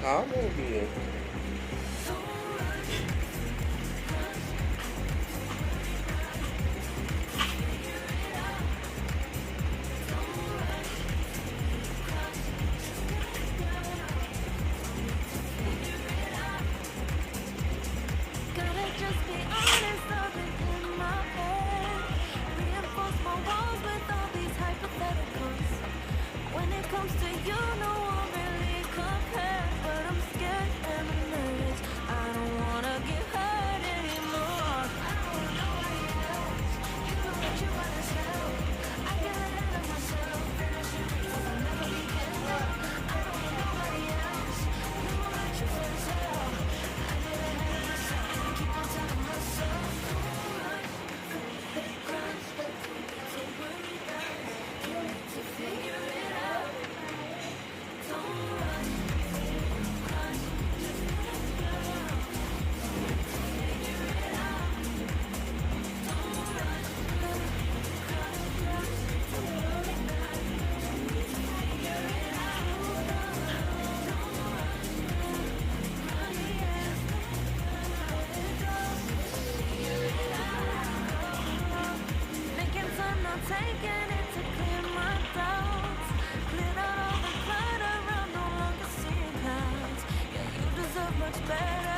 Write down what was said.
I'm gonna be Gotta just be honest, nothing in my head. Reinforce my walls with all these hypotheticals. When it comes to you, no one really compares. But I'm scared and I'm nervous. I don't wanna get hurt anymore. I don't want nobody else. You know that you want to sell. I get ahead of myself. Finishing because I'll never be enough. I don't want nobody else. You know that you want to sell. I get ahead of myself. I keep on telling myself. Don't rush, crush, to worry about. You need to figure it out. Don't rush, crush, just let go. Figure it out. Don't rush, crush, just to worry about. You need to figure it out. Don't rush, crush, yeah. Figure it out. Making time, not taking it to clear my doubts. Cleared out all the clutter, I'm no longer seeing clouds. Yeah, you deserve much better.